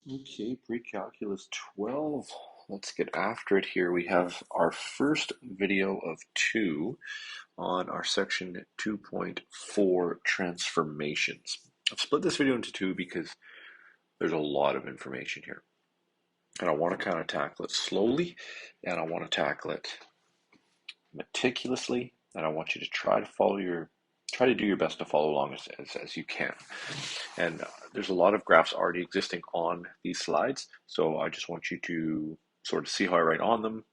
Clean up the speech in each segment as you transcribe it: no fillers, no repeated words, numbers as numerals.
Okay, pre-calculus 12. Let's get after it here. We have our first video of two on our section 2.4 transformations. I've split this video into two because there's a lot of information here. And I want to kind of tackle it slowly, and I want to tackle it meticulously, and I want you to try to do your best to follow along as you can. And there's a lot of graphs already existing on these slides, so I just want you to sort of see how I write on them.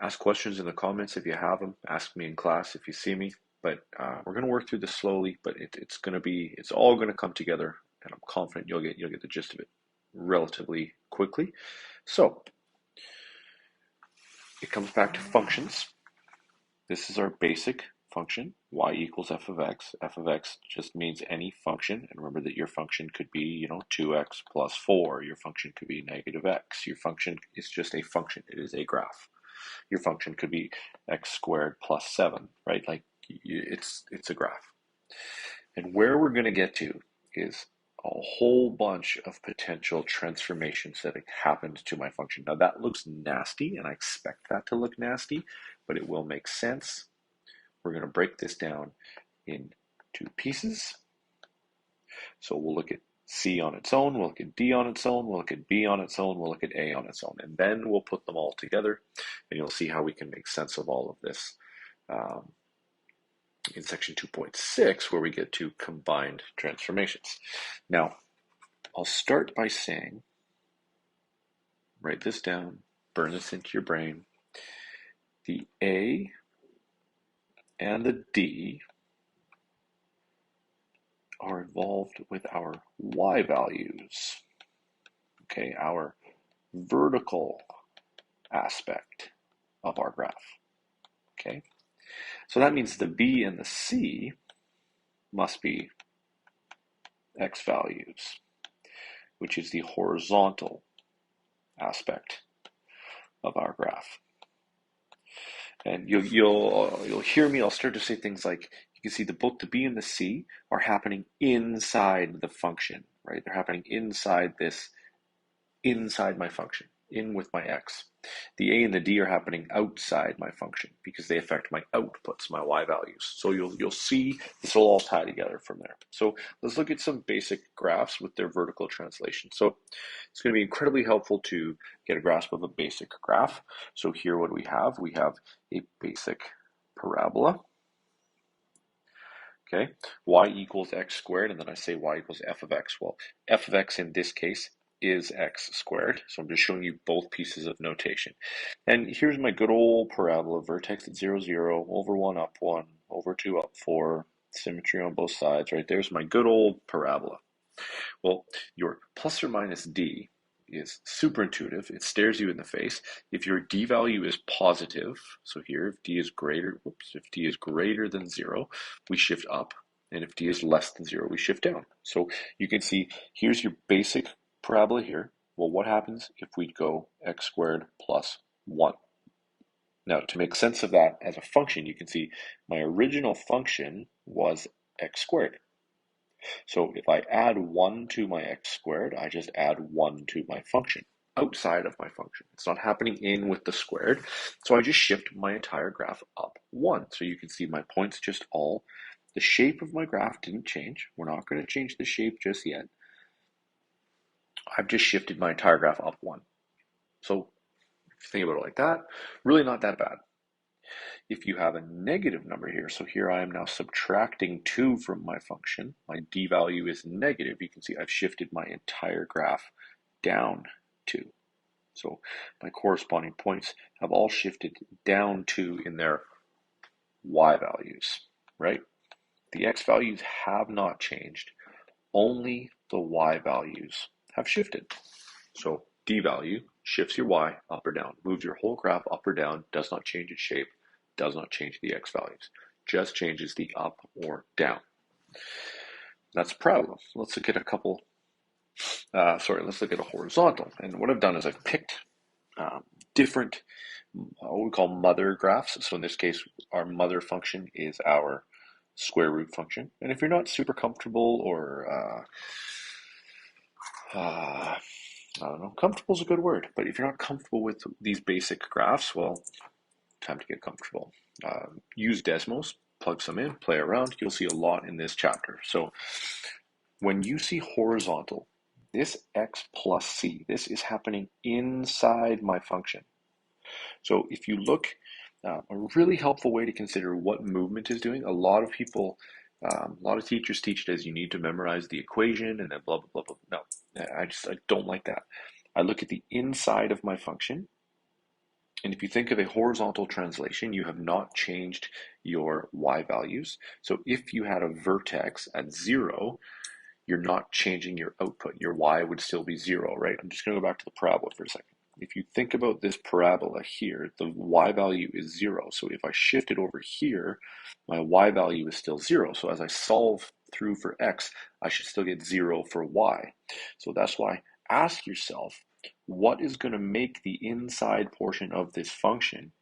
Ask questions in the comments if you have them. Ask me in class if you see me. But we're going to work through this slowly, but it's all going to come together, and I'm confident you'll get the gist of it relatively quickly. So it comes back to functions. This is our basic function, y equals f of x. F of x just means any function, and remember that your function could be, 2x plus 4. Your function could be negative x. Your function is just a function. It is a graph. Your function could be x squared plus 7, right? Like it's a graph. And where we're going to get to is a whole bunch of potential transformations that happened to my function. Now that looks nasty, and I expect that to look nasty, but it will make sense. We're going to break this down in two pieces. So we'll look at C on its own, we'll look at D on its own, we'll look at B on its own, we'll look at A on its own, and then we'll put them all together, and you'll see how we can make sense of all of this in section 2.6, where we get to combined transformations. Now, I'll start by saying, write this down, burn this into your brain. The A and the D are involved with our y values, okay, our vertical aspect of our graph, okay? So that means the B and the C must be x values, which is the horizontal aspect of our graph. And you'll hear me, I'll start to say things like, you can see both the B and the C are happening inside the function, right? They're happening inside my function, in with my x. The A and the D are happening outside my function because they affect my outputs, my y values. So you'll see this will all tie together from there. So let's look at some basic graphs with their vertical translation. So it's going to be incredibly helpful to get a grasp of a basic graph. So here what do we have? We have a basic parabola. Okay, y equals x squared, and then I say y equals f of x. Well, f of x in this case is x squared. So I'm just showing you both pieces of notation. And here's my good old parabola, vertex at 0, 0, over 1, up 1, over 2, up 4, symmetry on both sides, right? There's my good old parabola. Well, your plus or minus d is super intuitive. It stares you in the face. If your d value is positive, so here if d is greater than 0, we shift up. And if d is less than 0, we shift down. So you can see here's your basic parabola here. Well, what happens if we go x squared plus 1? Now, to make sense of that as a function, you can see my original function was x squared. So if I add 1 to my x squared, I just add 1 to my function outside of my function. It's not happening in with the squared. So I just shift my entire graph up 1. So you can see my points the shape of my graph didn't change. We're not going to change the shape just yet. I've just shifted my entire graph up 1. So if you think about it like that, really not that bad. If you have a negative number here, so here I am now subtracting 2 from my function, my d value is negative, you can see I've shifted my entire graph down 2. So my corresponding points have all shifted down 2 in their y values, right? The x values have not changed, only the y values have shifted. So d value shifts your y up or down, moves your whole graph up or down, does not change its shape, does not change the x values, just changes the up or down. That's a problem. Let's look at let's look at a horizontal. And what I've done is I've picked different, what we call mother graphs. So in this case, our mother function is our square root function. And if you're not super comfortable or I don't know, comfortable is a good word, but if you're not comfortable with these basic graphs, well, time to get comfortable. Use Desmos, plug some in, play around. You'll see a lot in this chapter. So when you see horizontal, this x plus c, this is happening inside my function. So if you look, a really helpful way to consider what movement is doing, a lot of people, a lot of teachers teach it as you need to memorize the equation and then blah, blah, blah, blah. No, I don't like that. I look at the inside of my function. And if you think of a horizontal translation, you have not changed your y values. So if you had a vertex at 0, you're not changing your output. Your y would still be 0, right? I'm just going to go back to the parabola for a second. If you think about this parabola here, the y value is 0. So if I shift it over here, my y value is still 0. So as I solve through for x, I should still get 0 for y. So that's why ask yourself, what is going to make the inside portion of this function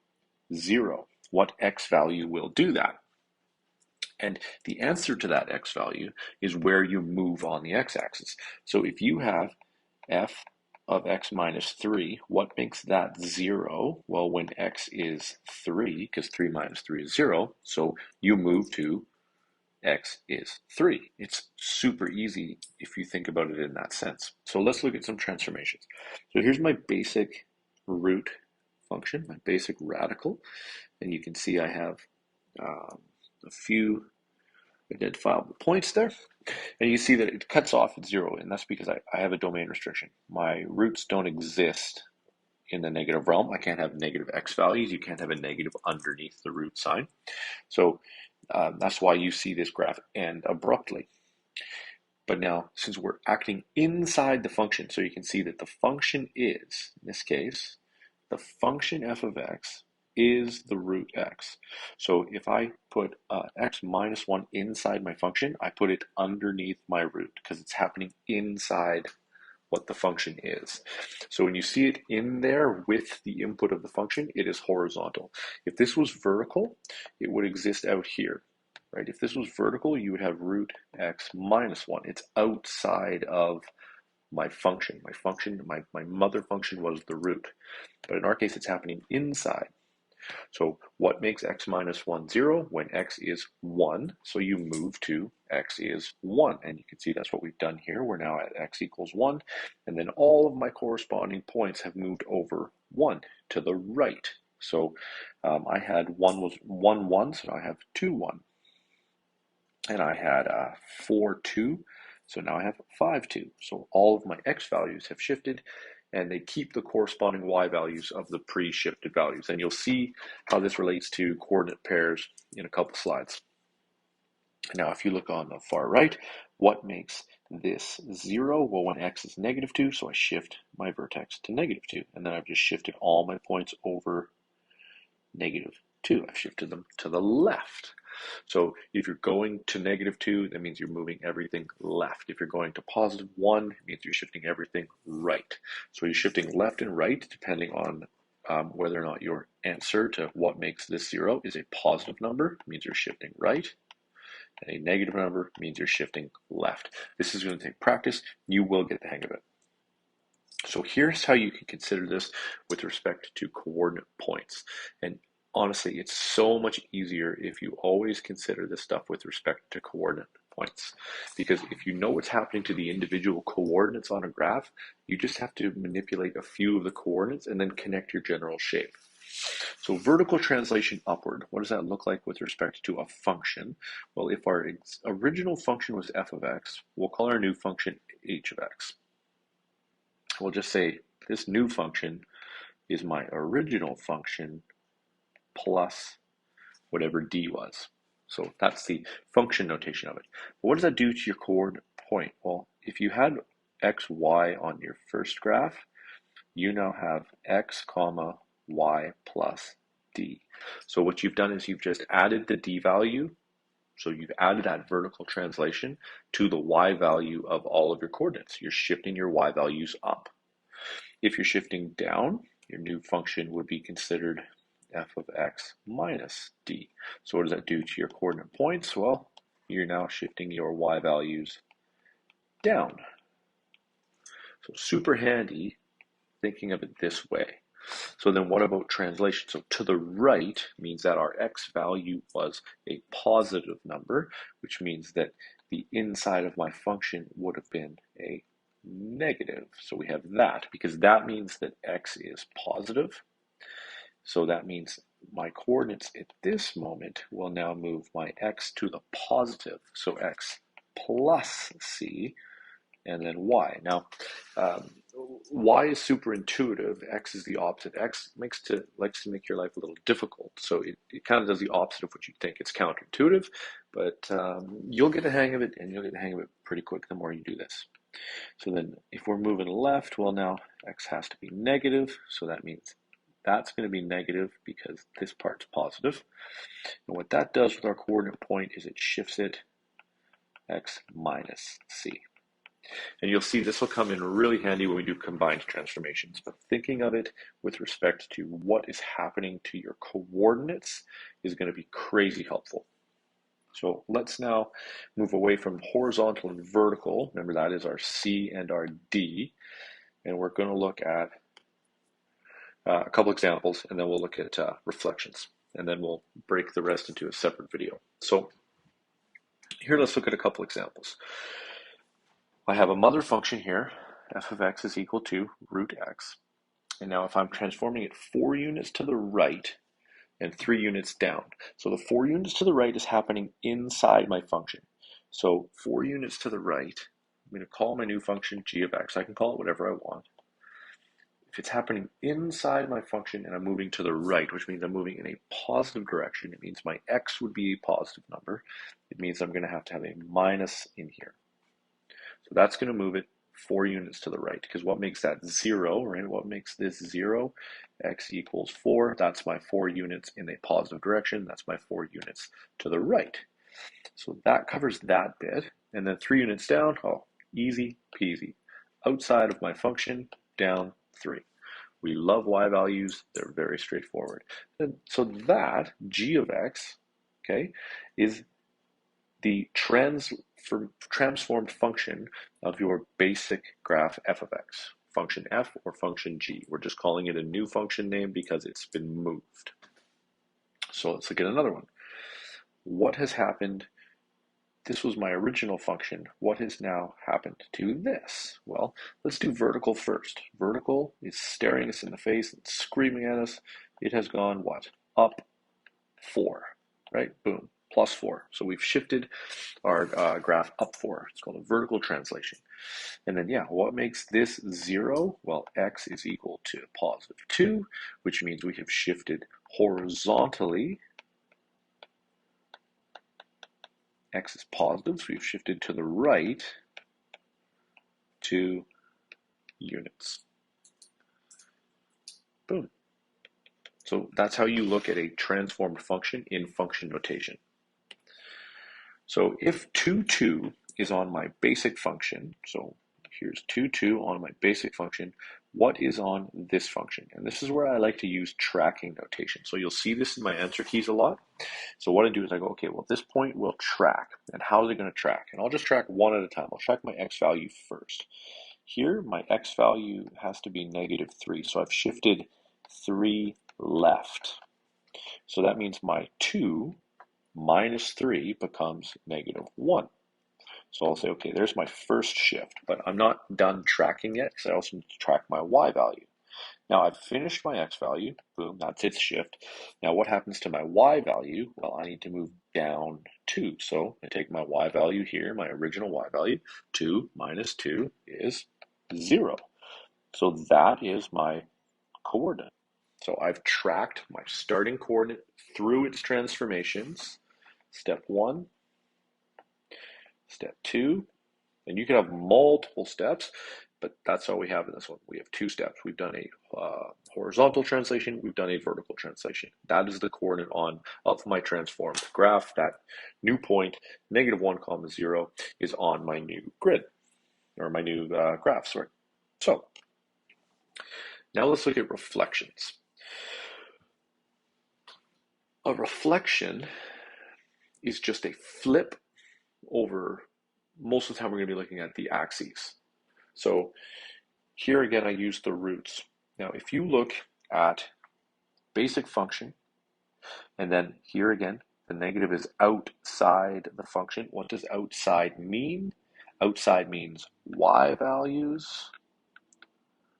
0? What x value will do that? And the answer to that x value is where you move on the x-axis. So if you have f of x minus 3, what makes that 0? Well, when x is 3, because 3 minus 3 is 0, so you move to x is 3. It's super easy if you think about it in that sense. So let's look at some transformations. So here's my basic root function, my basic radical, and you can see I have a few identifiable points there. And you see that it cuts off at 0, and that's because I have a domain restriction. My roots don't exist in the negative realm. I can't have negative x values. You can't have a negative underneath the root sign. So that's why you see this graph end abruptly. But now, since we're acting inside the function, so you can see that the function is, in this case, the function f of x is the root x. So if I put x minus 1 inside my function, I put it underneath my root because it's happening inside what the function is. So when you see it in there with the input of the function, it is horizontal. If this was vertical, it would exist out here, right? If this was vertical, you would have root x minus 1. It's outside of my function. My mother function was the root. But in our case, it's happening inside. So what makes x minus 1 0? When x is 1, so you move to x is 1. And you can see that's what we've done here. We're now at x equals 1. And then all of my corresponding points have moved over 1 to the right. So I had 1 was 1, 1, so now I have 2, 1. And I had 4, 2, so now I have 5, 2. So all of my x values have shifted, and they keep the corresponding y values of the pre-shifted values. And you'll see how this relates to coordinate pairs in a couple slides. Now, if you look on the far right, what makes this 0? Well, when x is negative 2, so I shift my vertex to negative 2. And then I've just shifted all my points over negative 2. I've shifted them to the left. So if you're going to negative 2, that means you're moving everything left. If you're going to positive 1, it means you're shifting everything right. So you're shifting left and right depending on whether or not your answer to what makes this 0 is a positive number, it means you're shifting right. And a negative number means you're shifting left. This is going to take practice. You will get the hang of it. So here's how you can consider this with respect to coordinate points. And honestly, it's so much easier if you always consider this stuff with respect to coordinate points. Because if you know what's happening to the individual coordinates on a graph, you just have to manipulate a few of the coordinates and then connect your general shape. So vertical translation upward, what does that look like with respect to a function? Well, if our original function was f of x, we'll call our new function h of x. We'll just say this new function is my original function plus whatever d was. So that's the function notation of it. But what does that do to your coordinate point? Well, if you had x, y on your first graph, you now have x comma y plus d. So what you've done is you've just added the d value. So you've added that vertical translation to the y value of all of your coordinates. You're shifting your y values up. If you're shifting down, your new function would be considered f of x minus d. So what does that do to your coordinate points? Well, you're now shifting your y values down. So super handy thinking of it this way. So then what about translation? So to the right means that our x value was a positive number, which means that the inside of my function would have been a negative. So we have that because that means that x is positive. So that means my coordinates at this moment will now move my x to the positive. So x plus c and then y. Now, y is super intuitive. X is the opposite. X likes to make your life a little difficult. So it kind of does the opposite of what you think. It's counterintuitive, but you'll get the hang of it, and you'll get the hang of it pretty quick the more you do this. So then if we're moving left, well, now x has to be negative. So that means that's going to be negative because this part's positive. And what that does with our coordinate point is it shifts it x minus c. And you'll see this will come in really handy when we do combined transformations. But thinking of it with respect to what is happening to your coordinates is going to be crazy helpful. So let's now move away from horizontal and vertical. Remember, that is our C and our D. And we're going to look at a couple examples, and then we'll look at reflections. And then we'll break the rest into a separate video. So here, let's look at a couple examples. I have a mother function here, f of x is equal to root x. And now if I'm transforming it 4 units to the right and 3 units down. So the 4 units to the right is happening inside my function. So 4 units to the right, I'm going to call my new function g of x. I can call it whatever I want. If it's happening inside my function and I'm moving to the right, which means I'm moving in a positive direction, it means my x would be a positive number. It means I'm going to have a minus in here. So that's going to move it 4 units to the right, because what makes that 0, right? What makes this 0? X equals 4. That's my 4 units in a positive direction. That's my 4 units to the right. So that covers that bit. And then 3 units down, oh, easy peasy. Outside of my function, down 3. We love y values. They're very straightforward. And so that, g of x, okay, is the transformed function of your basic graph f of x, function f or function g. We're just calling it a new function name because it's been moved. So let's look at another one. What has happened? This was my original function. What has now happened to this? Well, let's do vertical first. Vertical is staring us in the face and screaming at us. It has gone what? Up 4, right? Boom. Plus 4. So we've shifted our graph up 4. It's called a vertical translation. And then, yeah, what makes this 0? Well, x is equal to positive 2, which means we have shifted horizontally. X is positive, so we've shifted to the right 2 units. Boom. So that's how you look at a transformed function in function notation. So if 2, 2 is on my basic function, so here's 2, 2 on my basic function, what is on this function? And this is where I like to use tracking notation. So you'll see this in my answer keys a lot. So what I do is I go, okay, well, this point will track. And how is it going to track? And I'll just track one at a time. I'll track my x value first. Here, my x value has to be negative 3. So I've shifted 3 left. So that means my 2 minus 3 becomes negative 1. So I'll say, okay, there's my first shift, but I'm not done tracking yet because I also need to track my y value. Now I've finished my x value, boom, that's its shift. Now what happens to my y value? Well, I need to move down 2. So I take my y value here, my original y value, 2 minus 2 is 0. So that is my coordinate. So I've tracked my starting coordinate through its transformations. Step 1, step 2, and you can have multiple steps, but that's all we have in this one. We have 2 steps. We've done a horizontal translation. We've done a vertical translation. That is the coordinate of my transformed graph. That new point, negative 1, 0, is on my new grid, or my new graph, sorry. So now let's look at reflections. A reflection is just a flip over. Most of the time we're going to be looking at the axes. So Here again, I use the roots. Now, if you look at basic function, and then here again, the negative is outside the function. What does outside mean? Outside means y values.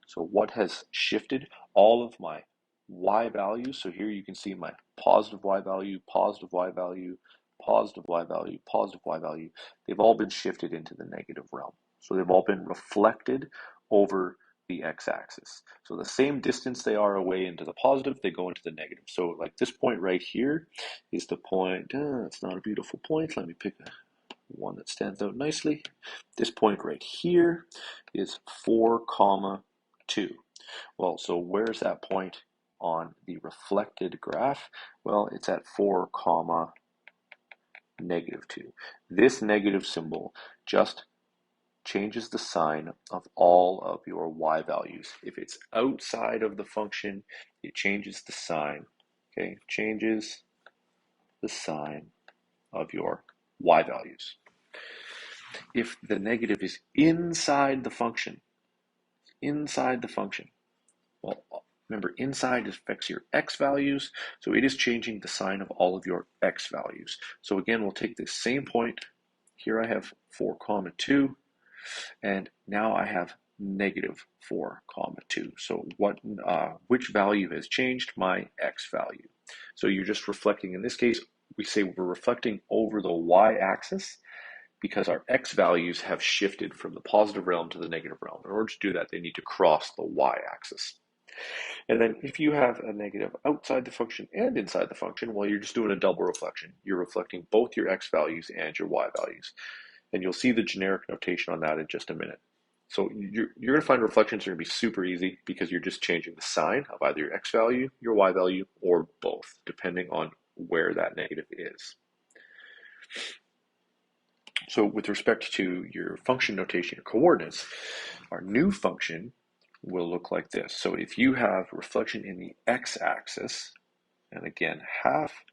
So what has shifted? All of my y values. So here you can see my positive y value, positive y value, positive y value, positive y value. They've all been shifted into the negative realm. So they've all been reflected over the x-axis. So the same distance they are away into the positive, they go into the negative. So like this point right here is the point, it's not a beautiful point. Let me pick one that stands out nicely. This point right here is 4, 2. Well, so where's that point on the reflected graph? Well, it's at 4, -2. This negative symbol just changes the sign of all of your y values. If it's outside of the function, it changes the sign, okay? Changes the sign of your y values. If the negative is inside the function, well, remember, inside affects your x values, so it is changing the sign of all of your x values. So again, we'll take this same point. Here I have 4, 2, and now I have -4, 2. So which value has changed? My x value. So you're just reflecting, in this case, we say we're reflecting over the y-axis because our x values have shifted from the positive realm to the negative realm. In order to do that, they need to cross the y-axis. And then if you have a negative outside the function and inside the function, well, you're just doing a double reflection. You're reflecting both your x values and your y values. And you'll see the generic notation on that in just a minute. So you're going to find reflections are going to be super easy because you're just changing the sign of either your x value, your y value, or both, depending on where that negative is. So with respect to your function notation, your coordinates, our new function will look like this. So if you have reflection in the x-axis, and again, half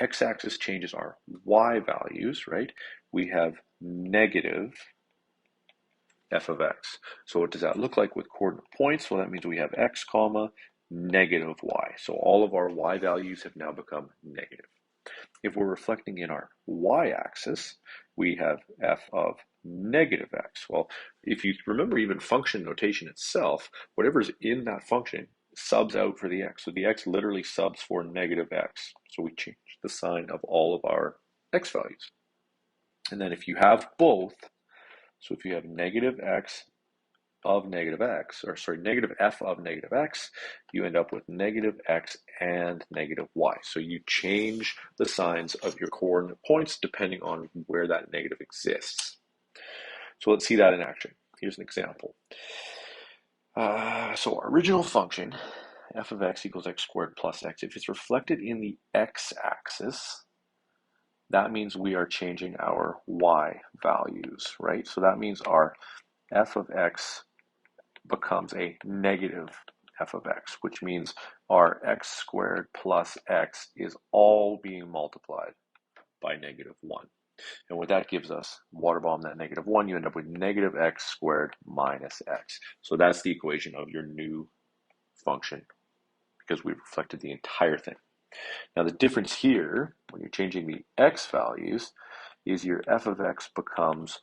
x-axis changes our y values, right? We have negative f of x. So what does that look like with coordinate points? Well, that means we have x, comma, negative y. So all of our y values have now become negative. If we're reflecting in our y-axis, we have f of negative x. Well, if you remember even function notation itself, whatever's in that function subs out for the x. So the x literally subs for negative x. So we change the sign of all of our x values. And then if you have both, so if you have negative x of negative x, or sorry, negative f of negative x, you end up with negative x and negative y. So you change the signs of your coordinate points depending on where that negative exists. So let's see that in action. Here's an example. So our original function, f of x equals x squared plus x, if it's reflected in the x-axis, that means we are changing our y values, right? So that means our f of x becomes a negative f of x, which means our x squared plus x is all being multiplied by -1. And what that gives us, water bomb that -1, you end up with negative x squared minus x. So that's the equation of your new function because we've reflected the entire thing. Now the difference here, when you're changing the x values, is your f of x becomes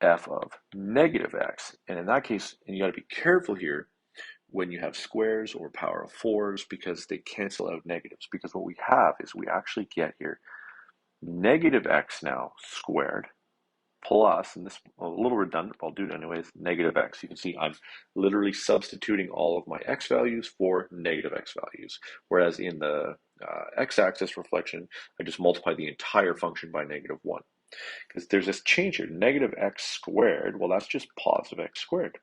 f of negative x. And in that case, and you got to be careful here when you have squares or power of 4s because they cancel out negatives. Because what we have is we actually get here negative x now squared plus, and this a little redundant, but I'll do it anyways, negative x. You can see I'm literally substituting all of my x values for negative x values. Whereas in the x-axis reflection, I just multiply the entire function by -1. Because there's this change here, negative x squared, well, that's just positive x squared,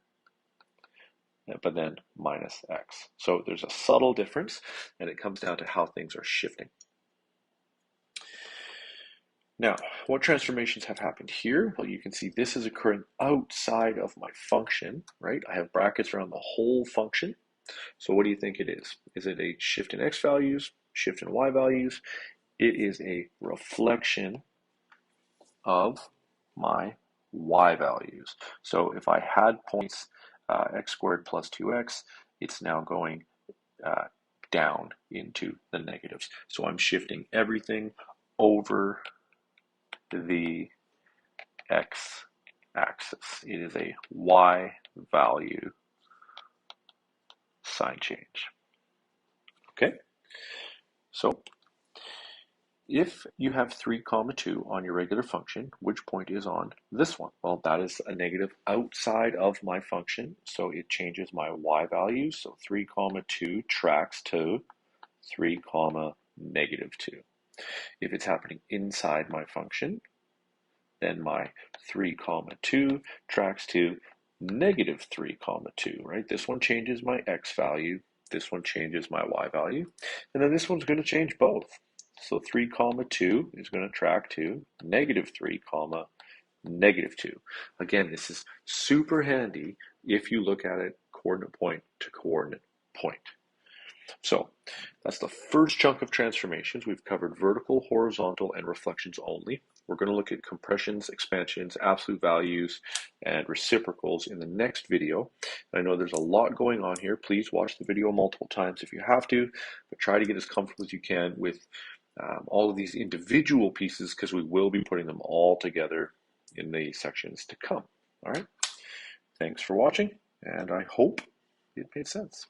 but then minus x. So there's a subtle difference, and it comes down to how things are shifting. Now, what transformations have happened here? Well, you can see this is occurring outside of my function, right? I have brackets around the whole function. So what do you think it is? Is it a shift in x values, shift in y values? It is a reflection of my y values. So if I had points x squared plus 2x, it's now going down into the negatives. So I'm shifting everything over the x-axis. It is a y value sign change. Okay, so if you have 3 comma 2 on your regular function, which point is on this one? Well, that is a negative outside of my function, so it changes my y value. So 3 comma 2 tracks to 3 comma negative 2. If it's happening inside my function, then my 3 comma 2 tracks to negative 3 comma 2, right? This one changes my x value, this one changes my y value, and then this one's going to change both. So 3 comma 2 is going to track to negative 3 comma negative 2. Again, this is super handy if you look at it coordinate point to coordinate point. So that's the first chunk of transformations. We've covered vertical, horizontal, and reflections only. We're going to look at compressions, expansions, absolute values, and reciprocals in the next video. I know there's a lot going on here. Please watch the video multiple times if you have to, but try to get as comfortable as you can with all of these individual pieces, because we will be putting them all together in the sections to come. All right. Thanks for watching, and I hope it made sense.